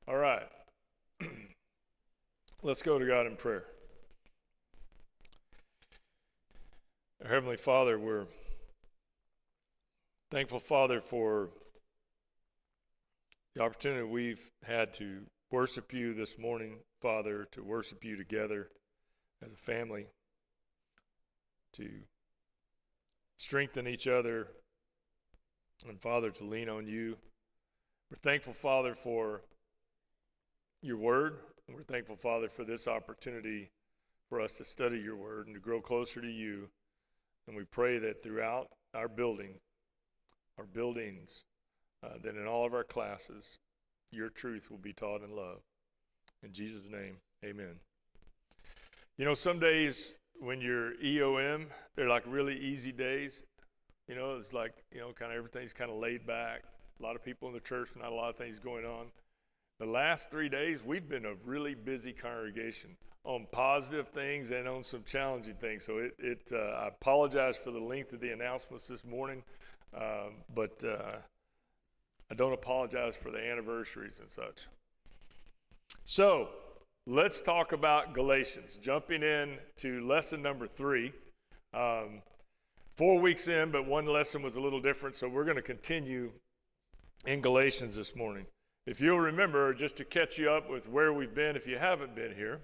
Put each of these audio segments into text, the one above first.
All right. Let's go to God in prayer. Our Heavenly Father, we're thankful, Father, for the opportunity we've had to worship you this morning, Father, to worship you together as a family, to strengthen each other, and, Father, to lean on you. We're thankful, Father, for your word. And we're thankful, Father, for this opportunity for us to study your word and to grow closer to you. And we pray that throughout our buildings, that in all of our classes, your truth will be taught in love. In Jesus' name, amen. You know, some days when you're EOM, they're like really easy days. You know, it's like, kind of everything's kind of laid back. A lot of people in the church, not a lot of things going on. The last 3 days, we've been a really busy congregation on positive things and on some challenging things. So I apologize for the length of the announcements this morning, but I don't apologize for the anniversaries and such. So let's talk about Galatians. Jumping in to lesson number 3. 4 weeks in, but one lesson was a little different, so we're going to continue in Galatians this morning. If you'll remember, just to catch you up with where we've been if you haven't been here,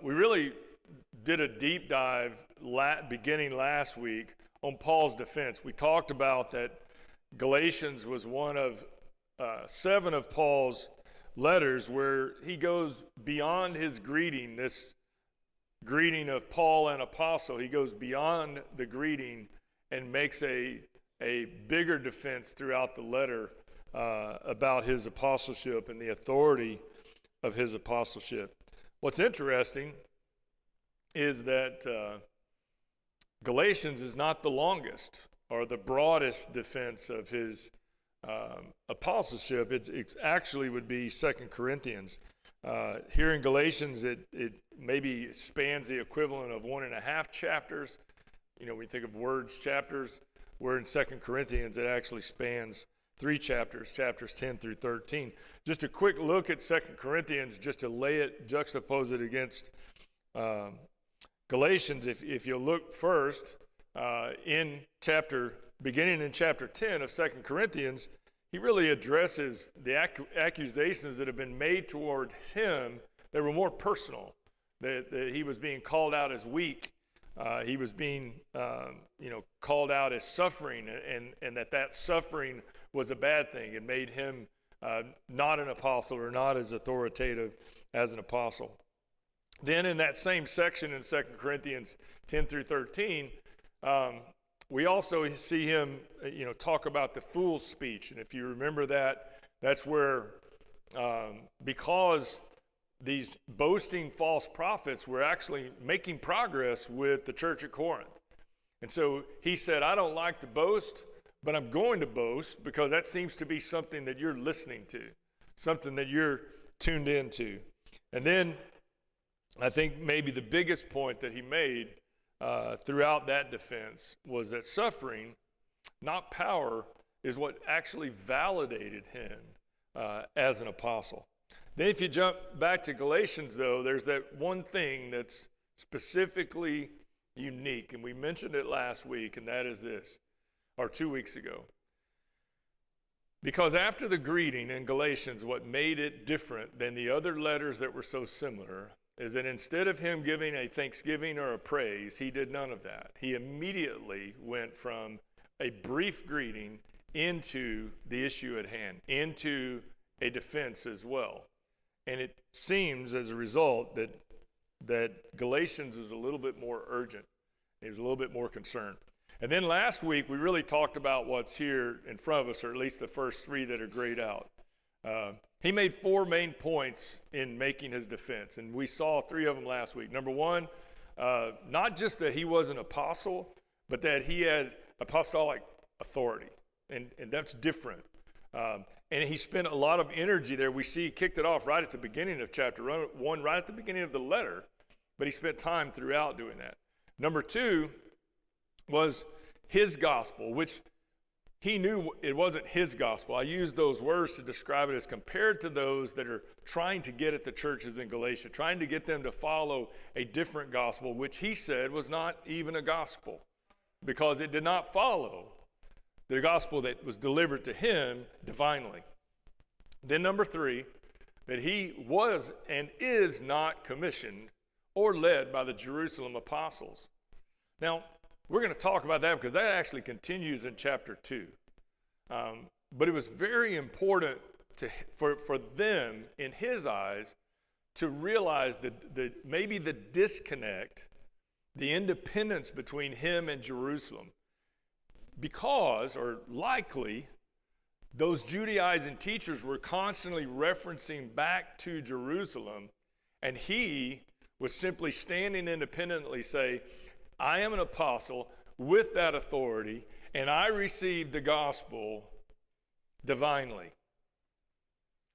we really did a deep dive beginning last week on Paul's defense. We talked about that Galatians was one of 7 of Paul's letters where he goes beyond his greeting, this greeting of Paul an apostle. He goes beyond the greeting and makes a bigger defense throughout the letter about his apostleship and the authority of his apostleship. What's interesting is that Galatians is not the longest or the broadest defense of his apostleship. It actually would be 2 Corinthians. Here in Galatians, it maybe spans the equivalent of 1.5 chapters. You know, when you think of words, chapters, where in 2 Corinthians, it actually spans 3 chapters, chapters 10 through 13. Just a quick look at 2 Corinthians, just to juxtapose it against Galatians. If you look first beginning in chapter 10 of 2 Corinthians, he really addresses the accusations that have been made toward him that were more personal, that he was being called out as weak. He was being, called out as suffering, and that suffering was a bad thing. It made him not an apostle or not as authoritative as an apostle. Then in that same section in 2 Corinthians 10 through 13, we also see him, talk about the fool's speech. And if you remember that's where, because these boasting false prophets were actually making progress with the church at Corinth. And so he said, I don't like to boast, but I'm going to boast because that seems to be something that you're listening to, something that you're tuned into. And then I think maybe the biggest point that he made throughout that defense was that suffering, not power, is what actually validated him as an apostle. Then if you jump back to Galatians, though, there's that one thing that's specifically unique, and we mentioned it last week, and that is this, or 2 weeks ago. Because after the greeting in Galatians, what made it different than the other letters that were so similar is that instead of him giving a thanksgiving or a praise, he did none of that. He immediately went from a brief greeting into the issue at hand, into a defense as well. And it seems as a result that Galatians was a little bit more urgent. He was a little bit more concerned. And then last week, we really talked about what's here in front of us, or at least the first 3 that are grayed out. He made 4 main points in making his defense, and we saw 3 of them last week. Number 1, not just that he was an apostle, but that he had apostolic authority, and that's different. And he spent a lot of energy there. We see he kicked it off right at the beginning of chapter 1, right at the beginning of the letter, but he spent time throughout doing that. Number 2 was his gospel, which he knew it wasn't his gospel. I use those words to describe it as compared to those that are trying to get at the churches in Galatia, trying to get them to follow a different gospel, which he said was not even a gospel because it did not follow the gospel that was delivered to him divinely. Then number 3, that he was and is not commissioned or led by the Jerusalem apostles. Now, we're going to talk about that because that actually continues in chapter 2. But it was very important for them, in his eyes, to realize that maybe the disconnect, the independence between him and Jerusalem, because, or likely, those Judaizing teachers were constantly referencing back to Jerusalem, and he was simply standing independently say, I am an apostle with that authority, and I received the gospel divinely.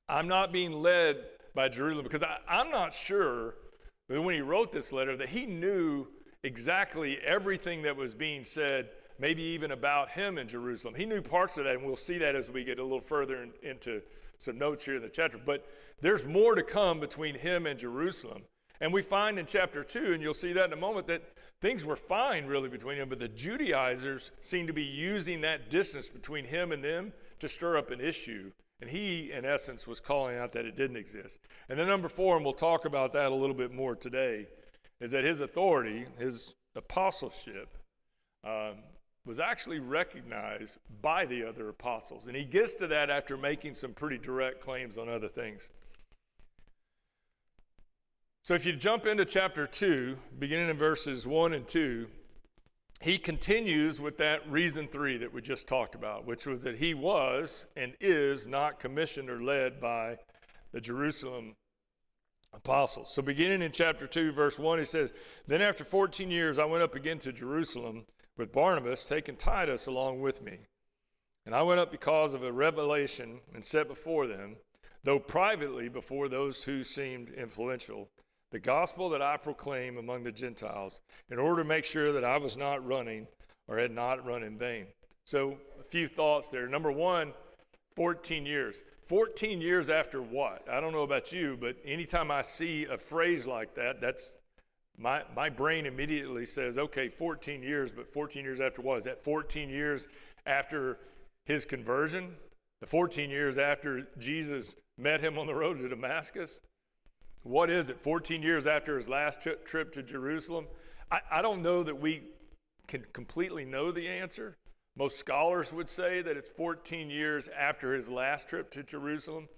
I'm not being led by Jerusalem, because I'm not sure that when he wrote this letter that he knew exactly everything that was being said, maybe even about him in Jerusalem. He knew parts of that, and we'll see that as we get a little further into some notes here in the chapter. But there's more to come between him and Jerusalem. And we find in chapter 2, and you'll see that in a moment, that things were fine really between them, but the Judaizers seem to be using that distance between him and them to stir up an issue. And he, in essence, was calling out that it didn't exist. And then number 4, and we'll talk about that a little bit more today, is that his authority, his apostleship, was actually recognized by the other apostles. And he gets to that after making some pretty direct claims on other things. So if you jump into chapter 2, beginning in verses 1 and 2, he continues with that reason 3 that we just talked about, which was that he was and is not commissioned or led by the Jerusalem apostles. So beginning in chapter 2, verse 1, he says, Then after 14 years I went up again to Jerusalem with Barnabas, taking Titus along with me. And I went up because of a revelation and set before them, though privately before those who seemed influential, the gospel that I proclaim among the Gentiles, in order to make sure that I was not running or had not run in vain. So a few thoughts there. Number 1, 14 years. 14 years after what? I don't know about you, but anytime I see a phrase like that, that's my brain immediately says, okay, 14 years, but 14 years after what? Is that 14 years after his conversion? The 14 years after Jesus met him on the road to Damascus? What is it? 14 years after his last trip to Jerusalem? I don't know that we can completely know the answer. Most scholars would say that it's 14 years after his last trip to Jerusalem.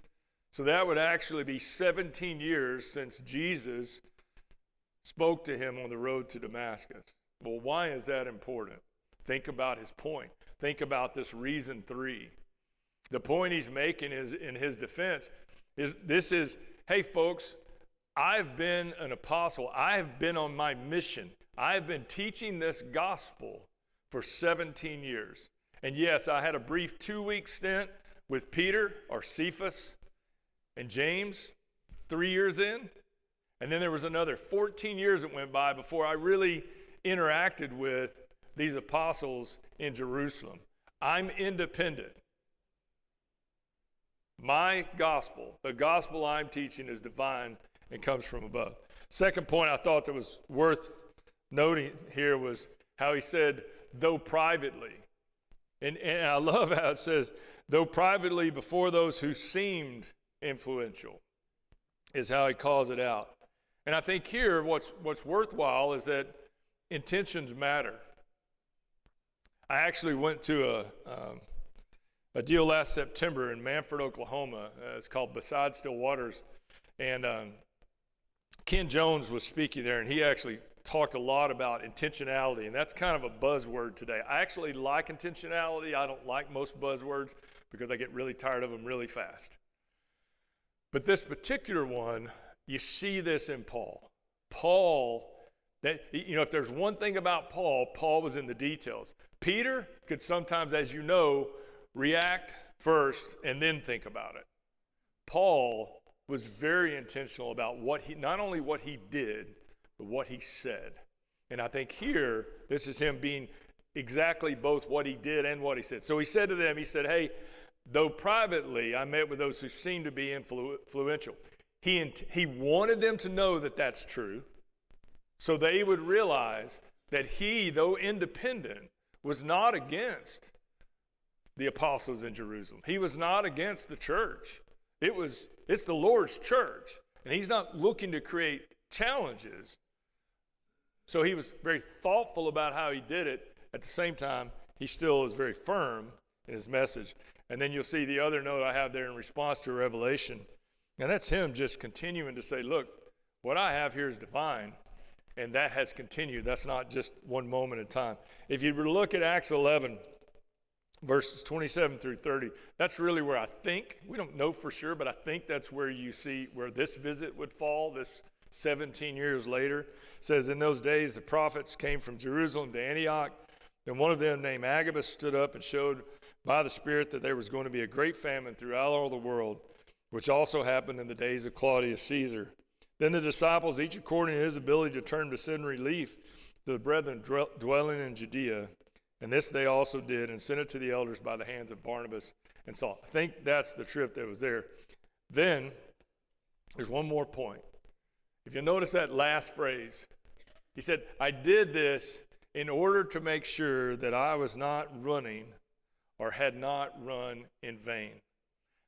So that would actually be 17 years since Jesus spoke to him on the road to Damascus. Well, why is that important? Think about his point. Think about this reason 3. The point he's making is, in his defense, is, hey folks, I've been an apostle. I've been on my mission. I've been teaching this gospel for 17 years. And yes, I had a brief 2-week stint with Peter or Cephas and James 3 years in. And then there was another 14 years that went by before I really interacted with these apostles in Jerusalem. I'm independent. My gospel, the gospel I'm teaching, is divine and comes from above. Second point I thought that was worth noting here was how he said, though privately. And I love how it says, though privately before those who seemed influential, is how he calls it out. And I think here what's worthwhile is that intentions matter. I actually went to a deal last September in Manford, Oklahoma. It's called Beside Still Waters. And Ken Jones was speaking there, and he actually talked a lot about intentionality, and that's kind of a buzzword today. I actually like intentionality. I don't like most buzzwords because I get really tired of them really fast. But this particular one, you see this in Paul. Paul, if there's one thing about Paul, Paul was in the details. Peter could sometimes, as you know, react first and then think about it. Paul was very intentional about not only what he did, but what he said. And I think here, this is him being exactly both what he did and what he said. So he said to them, he said, hey, though privately I met with those who seemed to be influential. He wanted them to know that that's true, so they would realize that he, though independent, was not against the apostles in Jerusalem. He was not against the church. It's the Lord's church, and he's not looking to create challenges. So he was very thoughtful about how he did it. At the same time, he still is very firm in his message. And then you'll see the other note I have there in response to Revelation. And that's him just continuing to say, look, what I have here is divine. And that has continued. That's not just one moment in time. If you were to look at Acts 11, verses 27 through 30, that's really where I think, we don't know for sure, but I think that's where you see where this visit would fall, this 17 years later. It says, in those days the prophets came from Jerusalem to Antioch, and one of them named Agabus stood up and showed by the Spirit that there was going to be a great famine throughout all the world, which also happened in the days of Claudius Caesar. Then the disciples, each according to his ability, determined to send relief to the brethren dwelling in Judea. And this they also did, and sent it to the elders by the hands of Barnabas and Saul. I think that's the trip that was there. Then, there's one more point. If you notice that last phrase, he said, I did this in order to make sure that I was not running or had not run in vain.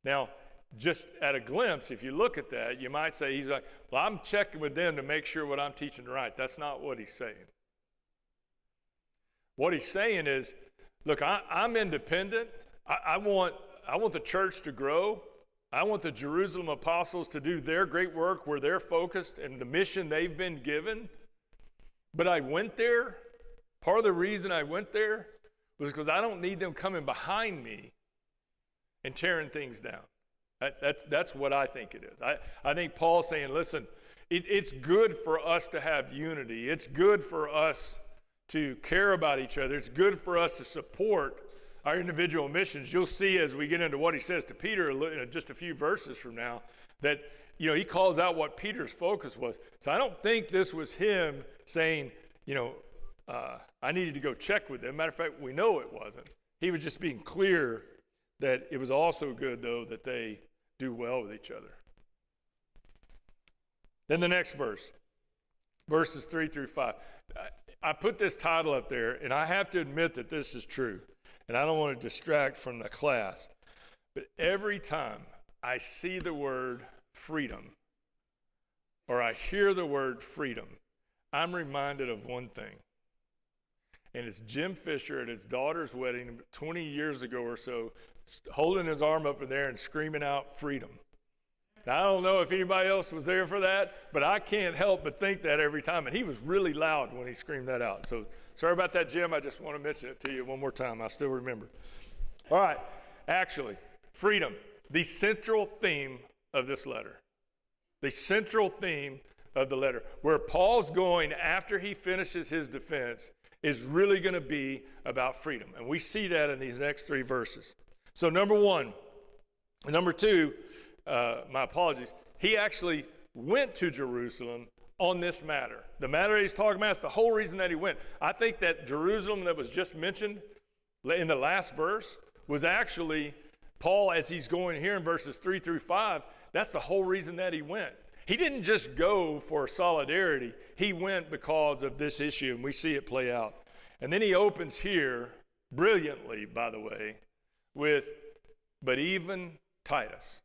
Now, just at a glimpse, if you look at that, you might say, he's like, well, I'm checking with them to make sure what I'm teaching is right. That's not what he's saying. What he's saying is, look, I'm independent. I want the church to grow. I want the Jerusalem apostles to do their great work where they're focused and the mission they've been given. But I went there. Part of the reason I went there was because I don't need them coming behind me and tearing things down. That's what I think it is. I think Paul's saying, listen, it's good for us to have unity. It's good for us to care about each other. It's good for us to support our individual missions. You'll see as we get into what he says to Peter in just a few verses from now that, he calls out what Peter's focus was. So I don't think this was him saying, I needed to go check with them. Matter of fact, we know it wasn't. He was just being clear that it was also good, though, that they do well with each other. Then the next verse, verses 3 through 5. I put this title up there, and I have to admit that this is true, and I don't want to distract from the class, but every time I see the word freedom or I hear the word freedom, I'm reminded of one thing, and it's Jim Fisher at his daughter's wedding 20 years ago or so, holding his arm up in there and screaming out freedom. Now, I don't know if anybody else was there for that, but I can't help but think that every time. And he was really loud when he screamed that out. So sorry about that, Jim. I just want to mention it to you one more time. I still remember. All right. Actually, freedom, the central theme of this letter. The central theme of the letter. Where Paul's going after he finishes his defense is really going to be about freedom. And we see that in these next three verses. So number one. Number two, my apologies, he actually went to Jerusalem on this matter. The matter he's talking about is the whole reason that he went. I think that Jerusalem that was just mentioned in the last verse was actually Paul, as he's going here in verses 3 through 5, that's the whole reason that he went. He didn't just go for solidarity. He went because of this issue, and we see it play out. And then he opens here, brilliantly, by the way, with, but even Titus.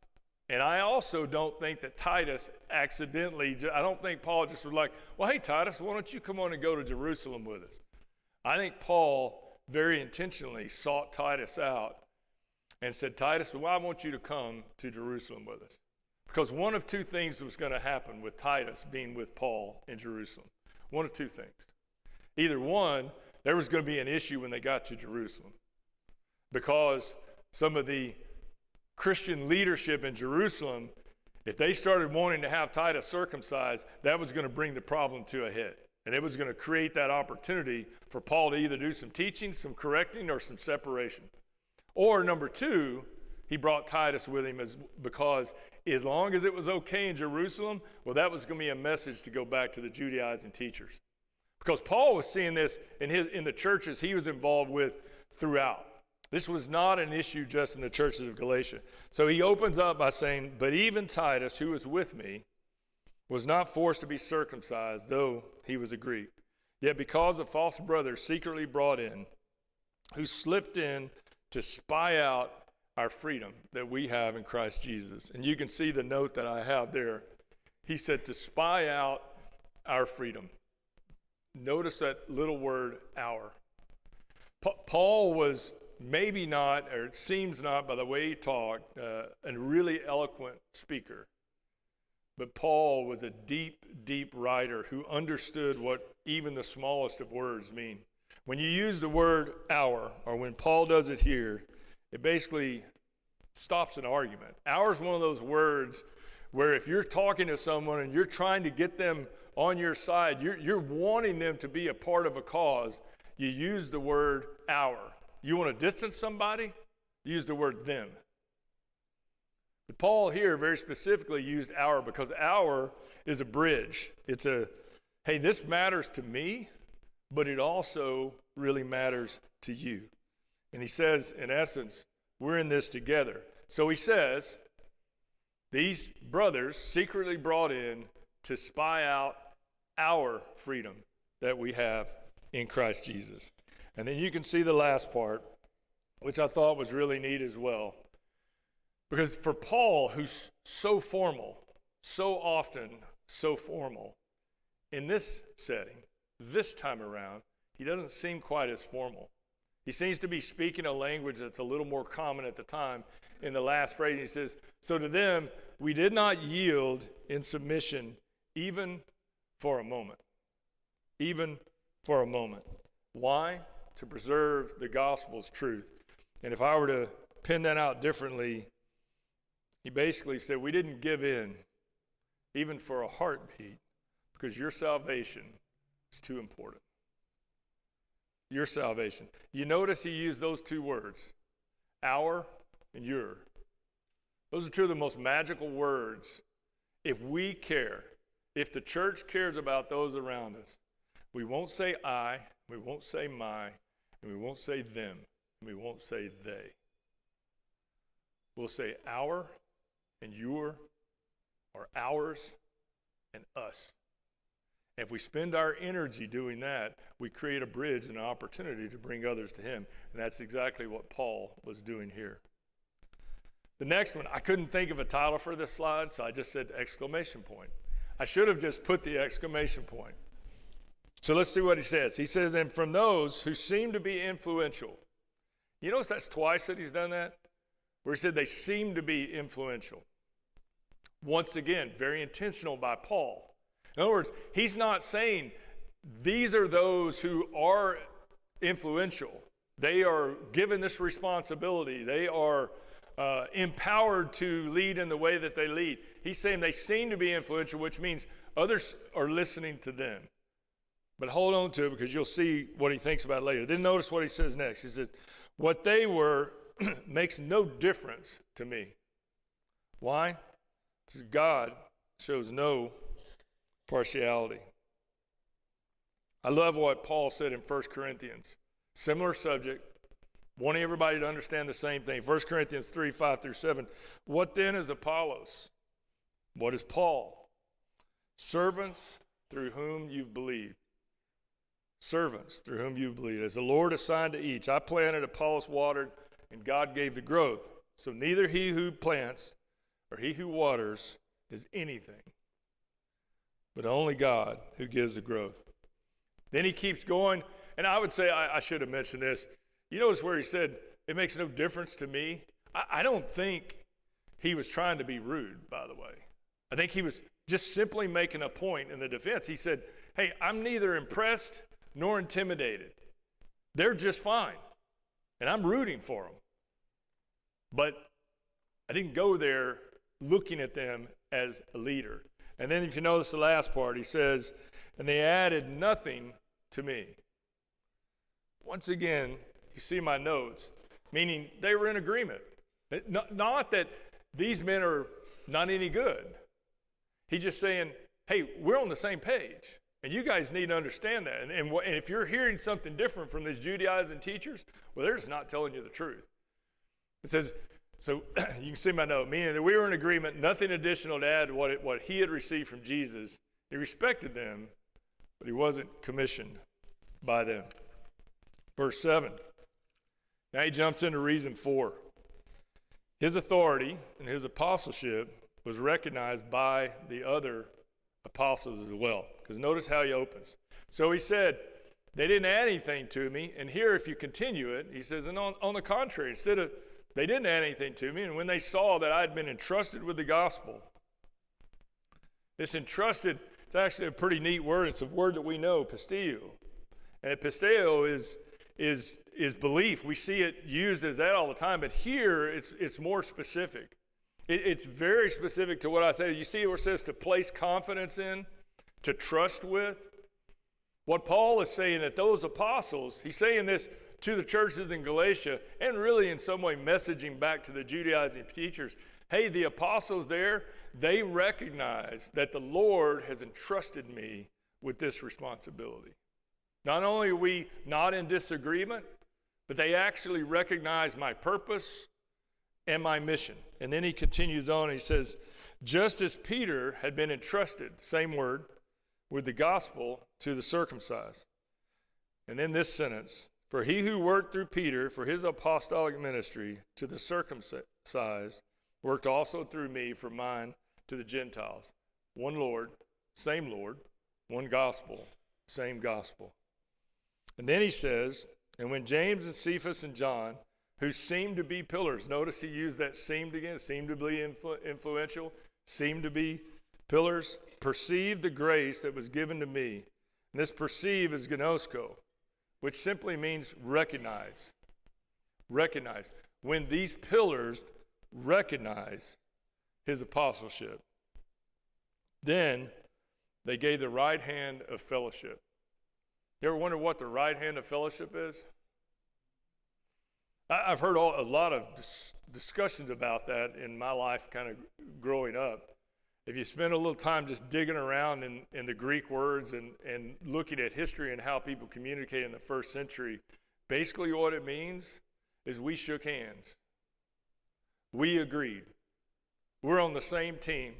And I also don't think that Titus accidentally, I don't think Paul just was like, well, hey, Titus, why don't you come on and go to Jerusalem with us? I think Paul very intentionally sought Titus out and said, Titus, well, I want you to come to Jerusalem with us. Because one of two things was going to happen with Titus being with Paul in Jerusalem. One of two things. Either one, there was going to be an issue when they got to Jerusalem because some of the Christian leadership in Jerusalem, if they started wanting to have Titus circumcised, that was going to bring the problem to a head. And it was going to create that opportunity for Paul to either do some teaching, some correcting, or some separation. Or number two, he brought Titus with him because as long as it was okay in Jerusalem, well, that was going to be a message to go back to the Judaizing teachers. Because Paul was seeing this in the churches he was involved with throughout. This was not an issue just in the churches of Galatia. So he opens up by saying, but even Titus, who was with me, was not forced to be circumcised, though he was a Greek. Yet because of false brothers secretly brought in, who slipped in to spy out our freedom that we have in Christ Jesus. And you can see the note that I have there. He said to spy out our freedom. Notice that little word, our. Paul was maybe not, or it seems not by the way he talked, a really eloquent speaker. But Paul was a deep, deep writer who understood what even the smallest of words mean. When you use the word our, or when Paul does it here, it basically stops an argument. Our is one of those words where if you're talking to someone and you're trying to get them on your side, you're wanting them to be a part of a cause, you use the word our. You want to distance somebody? Use the word them. But Paul here very specifically used our because our is a bridge. It's hey, this matters to me, but it also really matters to you. And he says, in essence, we're in this together. So he says, these brothers secretly brought in to spy out our freedom that we have in Christ Jesus. And then you can see the last part, which I thought was really neat as well. Because for Paul, who's so formal, so often so formal, in this setting, this time around, he doesn't seem quite as formal. He seems to be speaking a language that's a little more common at the time. In the last phrase, he says, so to them, we did not yield in submission even for a moment. Even for a moment. Why? To preserve the gospel's truth. And if I were to pin that out differently, he basically said, we didn't give in even for a heartbeat because your salvation is too important. Your salvation. You notice he used those two words, our and your. Those are two of the most magical words. If we care, if the church cares about those around us, we won't say I, we won't say my, and we won't say them, and we won't say they. We'll say our and your, or ours and us. And if we spend our energy doing that, we create a bridge and an opportunity to bring others to him. And that's exactly what Paul was doing here. The next one, I couldn't think of a title for this slide, so I just said exclamation point. I should have just put the exclamation point. So let's see what he says. He says, and from those who seem to be influential. You notice that's twice that he's done that? Where he said they seem to be influential. Once again, very intentional by Paul. In other words, he's not saying these are those who are influential. They are given this responsibility. They are empowered to lead in the way that they lead. He's saying they seem to be influential, which means others are listening to them. But hold on to it because you'll see what he thinks about it later. Then notice what he says next. He says, what they were makes no difference to me. Why? Because God shows no partiality. I love what Paul said in 1 Corinthians. Similar subject. Wanting everybody to understand the same thing. 1 Corinthians 3, 5 through 7. What then is Apollos? What is Paul? Servants through whom you've believed. Servants through whom you believe. As the Lord assigned to each. I planted, Apollos watered, and God gave the growth. So neither he who plants or he who waters is anything, but only God who gives the growth. Then he keeps going, and I would say, I should have mentioned this. You notice where he said, it makes no difference to me. I don't think he was trying to be rude, by the way. I think he was just simply making a point in the defense. He said, hey, I'm neither impressed nor intimidated. They're just fine, and I'm rooting for them. But I didn't go there looking at them as a leader. And then if you notice the last part, he says, and they added nothing to me. Once again, you see my notes, meaning they were in agreement. Not that these men are not any good. He's just saying, hey, we're on the same page. And you guys need to understand that. And if you're hearing something different from these Judaizing teachers, well, they're just not telling you the truth. It says, so you can see my note, meaning that we were in agreement, nothing additional to add to what he had received from Jesus. He respected them, but he wasn't commissioned by them. Verse 7. Now he jumps into reason 4. His authority and his apostleship was recognized by the other apostles as well. Because notice how he opens. So he said, they didn't add anything to me. And here, if you continue it, he says, and on the contrary, instead of, they didn't add anything to me. And when they saw that I had been entrusted with the gospel, this entrusted, it's actually a pretty neat word. It's a word that we know, pisteo. And pisteo is belief. We see it used as that all the time, but here it's more specific. It's very specific to what I say. You see where it says to place confidence in, to trust with. What Paul is saying that those apostles, he's saying this to the churches in Galatia, and really in some way messaging back to the Judaizing teachers. Hey, the apostles there, they recognize that the Lord has entrusted me with this responsibility. Not only are we not in disagreement, but they actually recognize my purpose and my mission. And then he continues on, he says, just as Peter had been entrusted, same word, with the gospel to the circumcised. And then this sentence, for he who worked through Peter for his apostolic ministry to the circumcised worked also through me for mine to the Gentiles. One Lord, one gospel, same gospel. And then he says, and when James and Cephas and John, who seemed to be pillars, notice he used that seemed again, seemed to be influential, seemed to be pillars, perceived the grace that was given to me. And this perceive is gnosko, which simply means recognize. Recognize. When these pillars recognize his apostleship, then they gave the right hand of fellowship. You ever wonder what the right hand of fellowship is? I've heard a lot of discussions about that in my life kind of growing up. If you spend a little time just digging around in the Greek words and looking at history and how people communicated in the first century, basically what it means is we shook hands. We agreed. We're on the same team.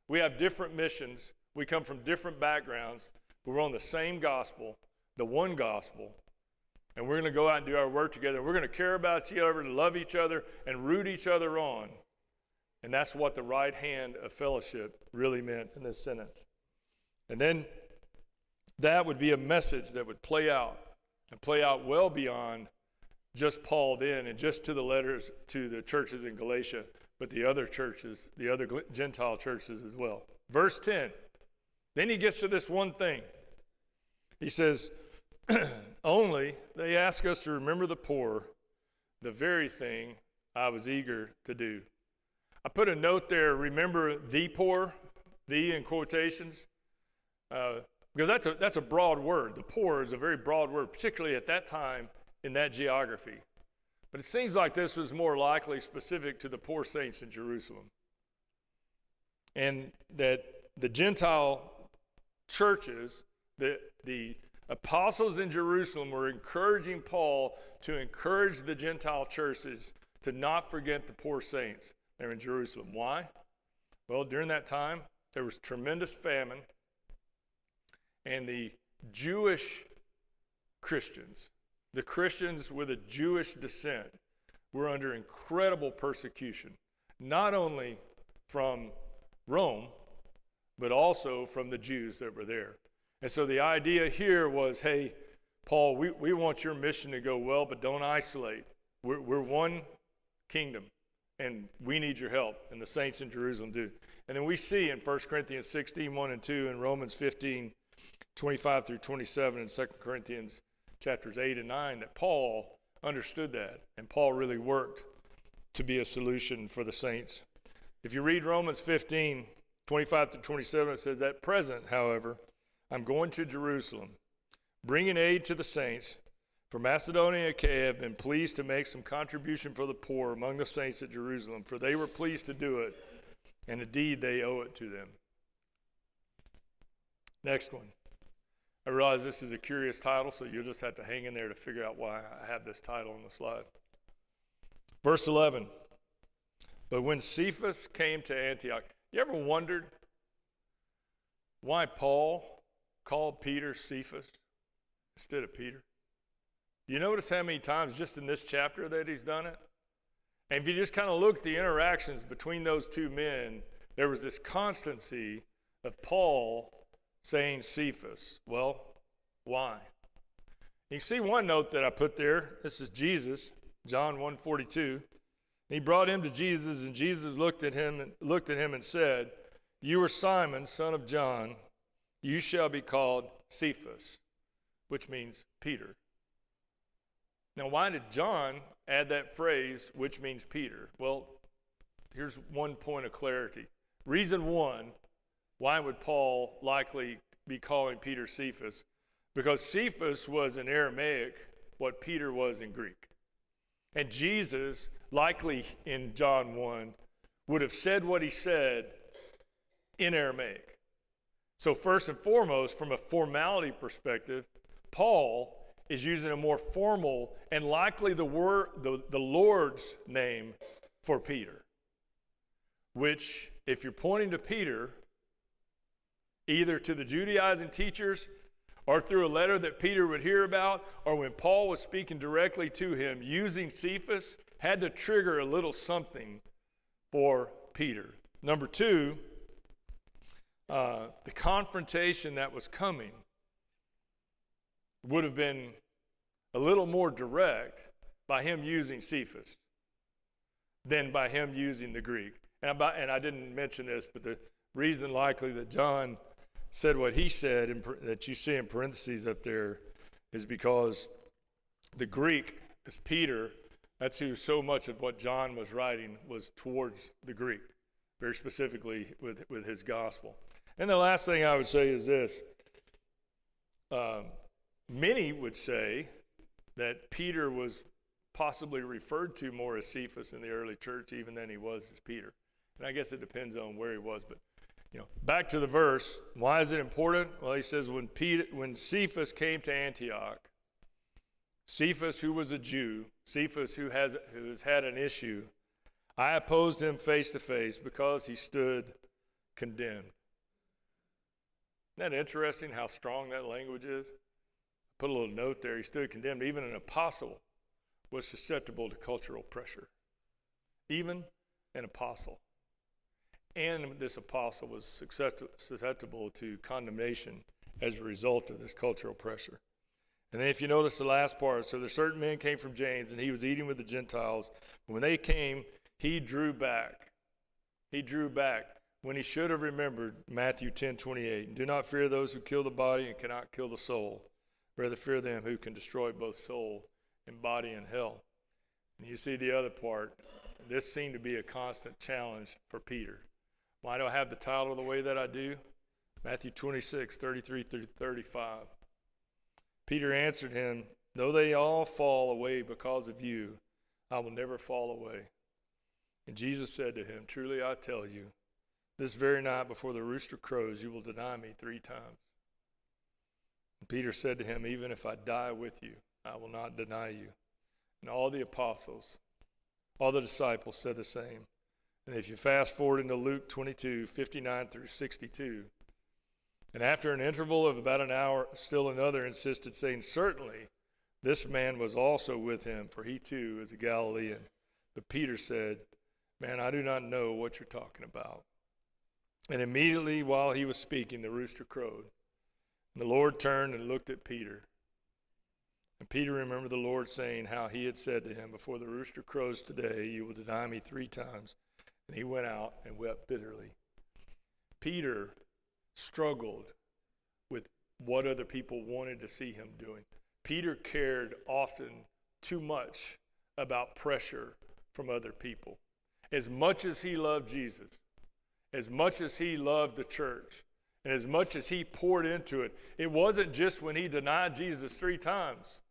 We have different missions. We come from different backgrounds, but we're on the same gospel, the one gospel, and we're going to go out and do our work together. We're going to care about each other, love each other, and root each other on. And that's what the right hand of fellowship really meant in this sentence. And then that would be a message that would play out well beyond just Paul then and just to the letters to the churches in Galatia, but the other churches, the other Gentile churches as well. Verse 10, then he gets to this one thing. He says, only they ask us to remember the poor, the very thing I was eager to do. I put a note there, remember the poor, the in quotations, because that's a broad word. The poor is a very broad word, particularly at that time in that geography. But it seems like this was more likely specific to the poor saints in Jerusalem. And that the Gentile churches, the apostles in Jerusalem were encouraging Paul to encourage the Gentile churches to not forget the poor saints there in Jerusalem. Why? Well, during that time, there was tremendous famine, and the Jewish Christians, the Christians with a Jewish descent, were under incredible persecution, not only from Rome, but also from the Jews that were there. And so the idea here was, hey, Paul, we want your mission to go well, but don't isolate. We're one kingdom, and we need your help, and the saints in Jerusalem do. And then we see in 1 Corinthians 16, 1 and 2, and Romans 15, 25 through 27, and 2 Corinthians chapters 8 and 9, that Paul understood that, and Paul really worked to be a solution for the saints. If you read Romans 15, 25 through 27, it says, at present, however, I'm going to Jerusalem, bringing aid to the saints. For Macedonia and Achaia have been pleased to make some contribution for the poor among the saints at Jerusalem, for they were pleased to do it, and indeed they owe it to them. Next one. I realize this is a curious title, so you'll just have to hang in there to figure out why I have this title on the slide. Verse 11. But when Cephas came to Antioch, you ever wondered why Paul called Peter Cephas instead of Peter? You notice how many times just in this chapter that he's done it? And if you just kind of look at the interactions between those two men, there was this constancy of Paul saying Cephas. Well, why? You see one note that I put there. This is Jesus, John 1:42. He brought him to Jesus, and Jesus looked at him and said, "You are Simon, son of John. You shall be called Cephas," which means Peter. Now, why did John add that phrase, which means Peter? Well, here's one point of clarity. Reason one, why would Paul likely be calling Peter Cephas? Because Cephas was in Aramaic what Peter was in Greek. And Jesus, likely in John 1, would have said what he said in Aramaic. So first and foremost, from a formality perspective, Paul is using a more formal and likely the Lord's name for Peter, which, if you're pointing to Peter, either to the Judaizing teachers or through a letter that Peter would hear about, or when Paul was speaking directly to him, using Cephas had to trigger a little something for Peter. Number two, the confrontation that was coming would have been a little more direct by him using Cephas than by him using the Greek. And I didn't mention this, but the reason likely that John said what he said, that you see in parentheses up there, is because the Greek is Peter. That's who so much of what John was writing was towards the Greek, very specifically with his gospel. And the last thing I would say is this. Many would say that Peter was possibly referred to more as Cephas in the early church even than he was as Peter. And I guess it depends on where he was. But back to the verse. Why is it important? Well, he says when Cephas came to Antioch, Cephas, who was a Jew, Cephas, who has had an issue, I opposed him face to face because he stood condemned. Isn't that interesting how strong that language is? Put a little note there. He stood condemned. Even an apostle was susceptible to cultural pressure. Even an apostle. And this apostle was susceptible to condemnation as a result of this cultural pressure. And then if you notice the last part, so there certain men came from James, and he was eating with the Gentiles. When they came, he drew back. He drew back when he should have remembered Matthew 10:28. Do not fear those who kill the body and cannot kill the soul. Rather fear them who can destroy both soul and body in hell. And you see the other part. This seemed to be a constant challenge for Peter. Why do I have the title the way that I do? Matthew 26:33-35. Peter answered him, though they all fall away because of you, I will never fall away. And Jesus said to him, truly I tell you, this very night before the rooster crows, you will deny me 3 times. And Peter said to him, even if I die with you, I will not deny you. And all the apostles, all the disciples said the same. And if you fast forward into Luke 22:59-62, and after an interval of about an hour, still another insisted, saying, certainly this man was also with him, for he too is a Galilean. But Peter said, man, I do not know what you're talking about. And immediately while he was speaking, the rooster crowed. And the Lord turned and looked at Peter. And Peter remembered the Lord saying how he had said to him, before the rooster crows today, you will deny me 3 times. And he went out and wept bitterly. Peter struggled with what other people wanted to see him doing. Peter cared often too much about pressure from other people. As much as he loved Jesus, as much as he loved the church, and as much as he poured into it, it wasn't just when he denied Jesus 3 times.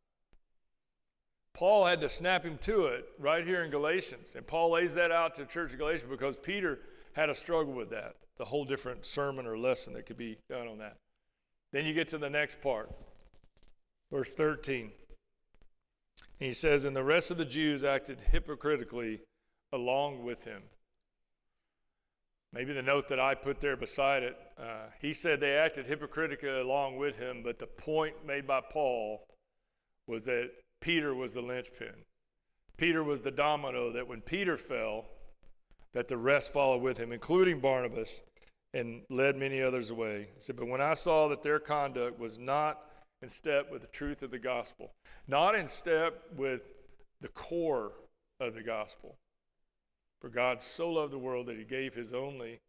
Paul had to snap him to it right here in Galatians. And Paul lays that out to the church of Galatians because Peter had a struggle with that. A whole different sermon or lesson that could be done on that. Then you get to the next part, verse 13. He says, and the rest of the Jews acted hypocritically along with him. Maybe the note that I put there beside it, he said they acted hypocritically along with him, but the point made by Paul was that Peter was the linchpin. Peter was the domino that when Peter fell, that the rest followed with him, including Barnabas, and led many others away. He said, but when I saw that their conduct was not in step with the truth of the gospel, not in step with the core of the gospel, for God so loved the world that he gave his only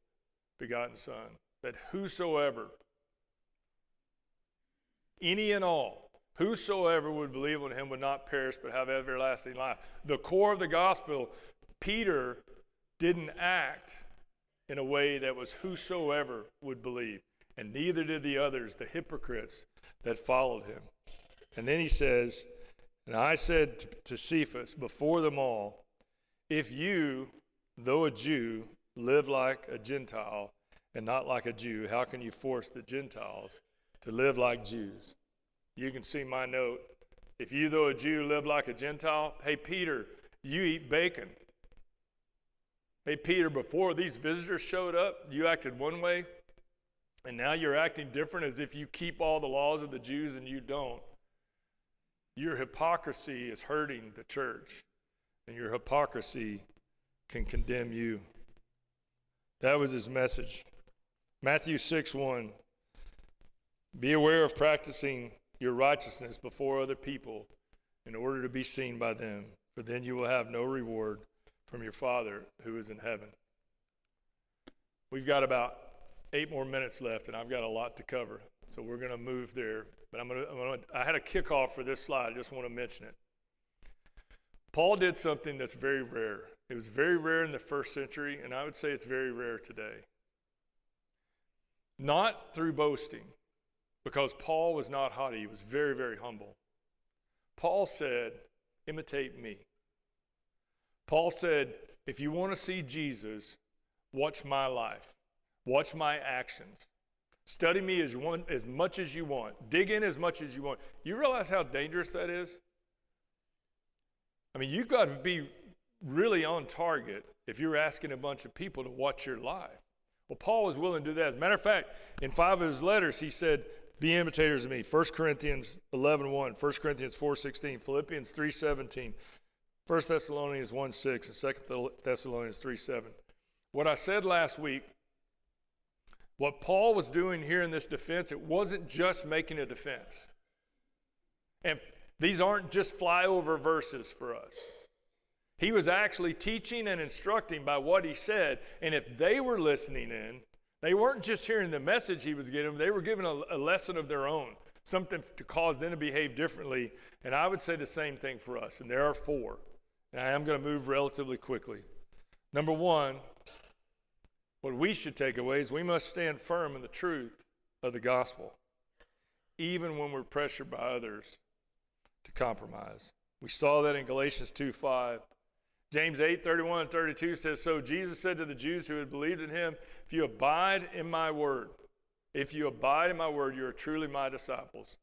begotten Son, that whosoever, any and all, whosoever would believe on him would not perish but have everlasting life. The core of the gospel, Peter didn't act in a way that was whosoever would believe, and neither did the others, the hypocrites that followed him. And then he says, and I said to Cephas before them all, if you, though a Jew, live like a Gentile and not like a Jew, how can you force the Gentiles to live like Jews? You can see my note. If you, though a Jew, live like a Gentile, hey, Peter, you eat bacon. Hey, Peter, before these visitors showed up, you acted one way, and now you're acting different as if you keep all the laws of the Jews and you don't. Your hypocrisy is hurting the church, and your hypocrisy can condemn you. That was his message. Matthew 6:1. Be aware of practicing your righteousness before other people in order to be seen by them, for then you will have no reward from your Father who is in heaven. We've got about 8 more minutes left, and I've got a lot to cover, so we're going to move there. But I had a kickoff for this slide. I just want to mention it. Paul did something that's very rare. It was very rare in the first century, and I would say it's very rare today. Not through boasting, because Paul was not haughty. He was very, very humble. Paul said, imitate me. Paul said, if you want to see Jesus, watch my life. Watch my actions. Study me as much as you want. Dig in as much as you want. You realize how dangerous that is? I mean, you've got to be really on target if you're asking a bunch of people to watch your life. Well, Paul was willing to do that. As a matter of fact, in 5 of his letters, he said, be imitators of me. 1 Corinthians 11:1, 1 Corinthians 4:16, Philippians 3:17, 1 Thessalonians 1:6, and 2 Thessalonians 3:7. What I said last week, what Paul was doing here in this defense, it wasn't just making a defense. And these aren't just flyover verses for us. He was actually teaching and instructing by what he said. And if they were listening in, they weren't just hearing the message he was giving, they were giving a lesson of their own, something to cause them to behave differently. And I would say the same thing for us. And there are 4. And I am going to move relatively quickly. Number 1, what we should take away is we must stand firm in the truth of the gospel, even when we're pressured by others to compromise. We saw that in Galatians 2:5. James 8:31 and 32 says, so Jesus said to the Jews who had believed in him, if you abide in my word, you are truly my disciples.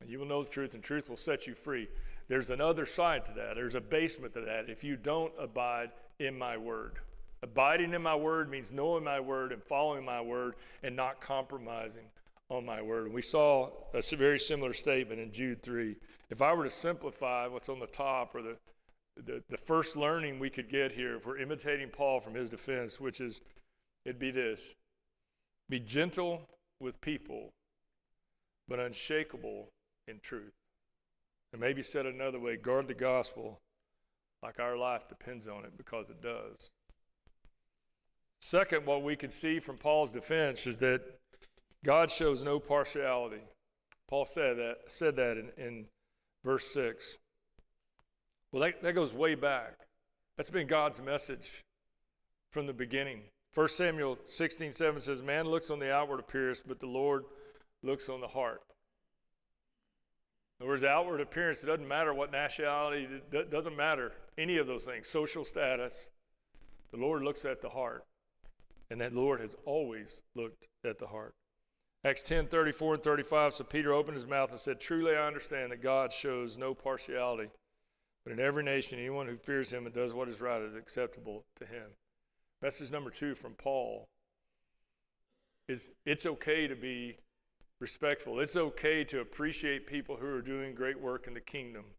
And you will know the truth, and truth will set you free. There's another side to that. There's a basement to that. If you don't abide in my word. Abiding in my word means knowing my word and following my word and not compromising on my word. And we saw a very similar statement in Jude 3. If I were to simplify what's on the top, or the first learning we could get here, if we're imitating Paul from his defense, which is, it'd be this: be gentle with people, but unshakable in truth. And maybe said another way, guard the gospel like our life depends on it, because it does. Second, what we can see from Paul's defense is that God shows no partiality. Paul said that in verse 6. Well, that goes way back. That's been God's message from the beginning. 1 Samuel 16:7 says, man looks on the outward appearance, but the Lord looks on the heart. In other words, outward appearance, it doesn't matter what nationality, it doesn't matter any of those things, social status. The Lord looks at the heart, and that Lord has always looked at the heart. Acts 10:34 and 35, so Peter opened his mouth and said, "Truly I understand that God shows no partiality, but in every nation, anyone who fears him and does what is right is acceptable to him." Message number 2 from Paul is it's okay to be respectful. It's okay to appreciate people who are doing great work in the kingdom,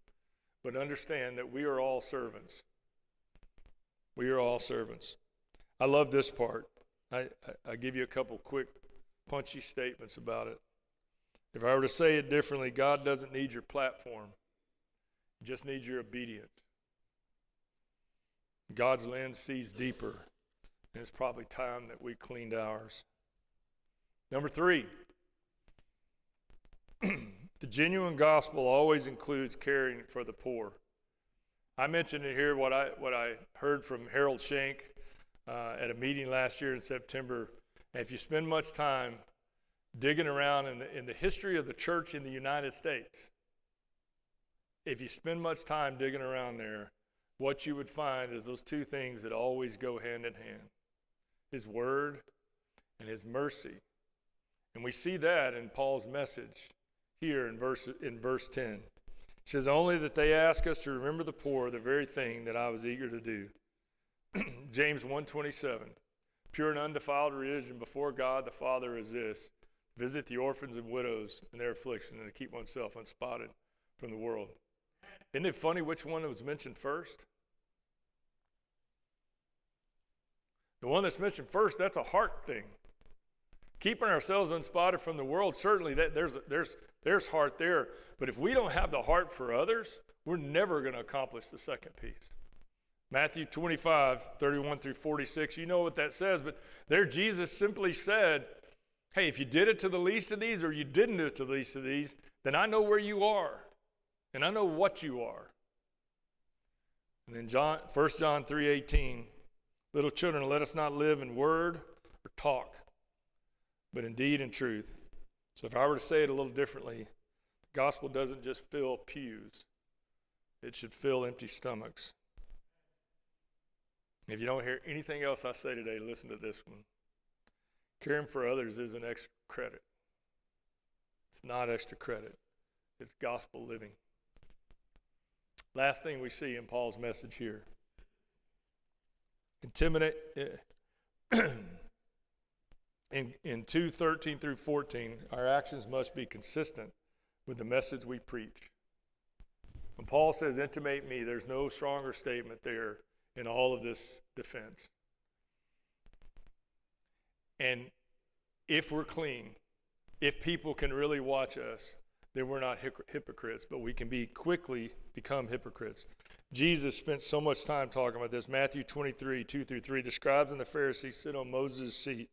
but understand that we are all servants. We are all servants. I love this part. I give you a couple quick punchy statements about it. If I were to say it differently, God doesn't need your platform. He just needs your obedience. God's lens sees deeper, and it's probably time that we cleaned ours. Number 3, the genuine gospel always includes caring for the poor. I mentioned it here what I heard from Harold Shank at a meeting last year in September. And if you spend much time digging around in the history of the church in the United States, if you spend much time digging around there, what you would find is those two things that always go hand in hand: his word and his mercy. And we see that in Paul's message here in verse 10. It says, "Only that they ask us to remember the poor, the very thing that I was eager to do." James 1:27, "Pure and undefiled religion before God the Father is this: visit the orphans and widows in their affliction, and to keep oneself unspotted from the world." Isn't it funny which one was mentioned first? The one that's mentioned first, that's a heart thing. Keeping ourselves unspotted from the world, certainly there's heart there. But if we don't have the heart for others, we're never going to accomplish the second piece. Matthew 25:31 through 46, you know what that says, but there Jesus simply said, hey, if you did it to the least of these or you didn't do it to the least of these, then I know where you are, and I know what you are. And then 1 John 3:18, "Little children, let us not live in word or talk, but in deed and truth." So if I were to say it a little differently, the gospel doesn't just fill pews. It should fill empty stomachs. If you don't hear anything else I say today, listen to this one. Caring for others isn't extra credit. It's not extra credit. It's gospel living. Last thing we see in Paul's message here. In 2:13 through 14, our actions must be consistent with the message we preach. When Paul says, "Intimate me," there's no stronger statement there in all of this defense. And if we're clean, if people can really watch us, then we're not hypocrites, but we can quickly become hypocrites. Jesus spent so much time talking about this. Matthew 23:2 through 3, "The scribes and the Pharisees sit on Moses' seat.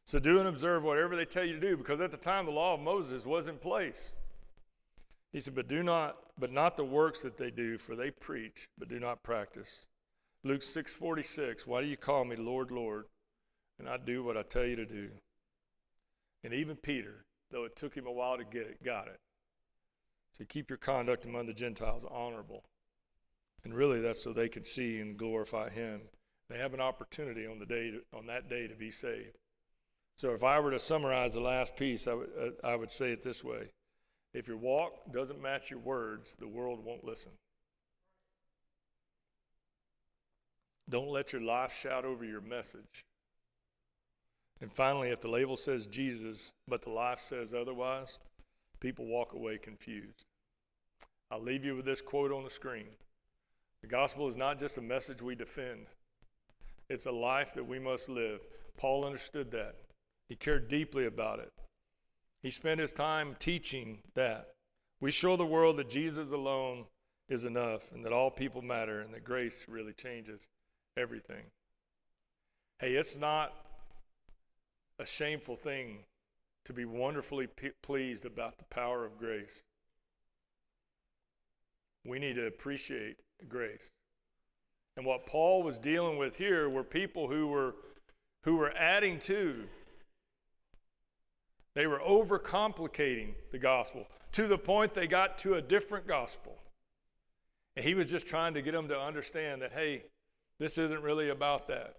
So do and observe whatever they tell you to do," because at the time the law of Moses was in place. He said, but not the works that they do, for they preach, but do not practice. Luke 6:46, "Why do you call me Lord, Lord, and I do what I tell you to do?" And even Peter, though it took him a while to get it, got it. So keep your conduct among the Gentiles honorable. And really that's so they can see and glorify him. They have an opportunity on that day to be saved. So if I were to summarize the last piece, I would say it this way. If your walk doesn't match your words, the world won't listen. Don't let your life shout over your message. And finally, if the label says Jesus, but the life says otherwise, people walk away confused. I'll leave you with this quote on the screen. The gospel is not just a message we defend. It's a life that we must live. Paul understood that. He cared deeply about it. He spent his time teaching that. We show the world that Jesus alone is enough and that all people matter and that grace really changes everything. Hey, it's not a shameful thing to be wonderfully pleased about the power of grace. We need to appreciate grace. And what Paul was dealing with here were people who were adding to. They were overcomplicating the gospel to the point they got to a different gospel. And he was just trying to get them to understand that, hey, this isn't really about that.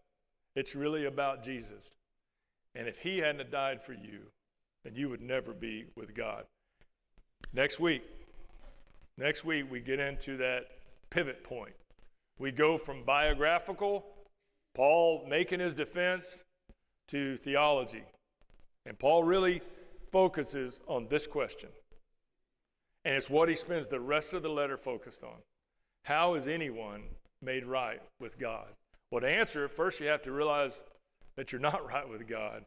It's really about Jesus. And if he hadn't died for you, then you would never be with God. Next week, we get into that pivot point. We go from biographical, Paul making his defense, to theology. And Paul really focuses on this question. And it's what he spends the rest of the letter focused on. How is anyone made right with God? Well, to answer it, first you have to realize that you're not right with God.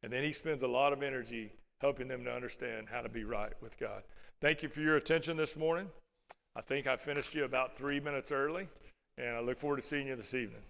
And then he spends a lot of energy helping them to understand how to be right with God. Thank you for your attention this morning. I think I finished you about 3 minutes early, and I look forward to seeing you this evening.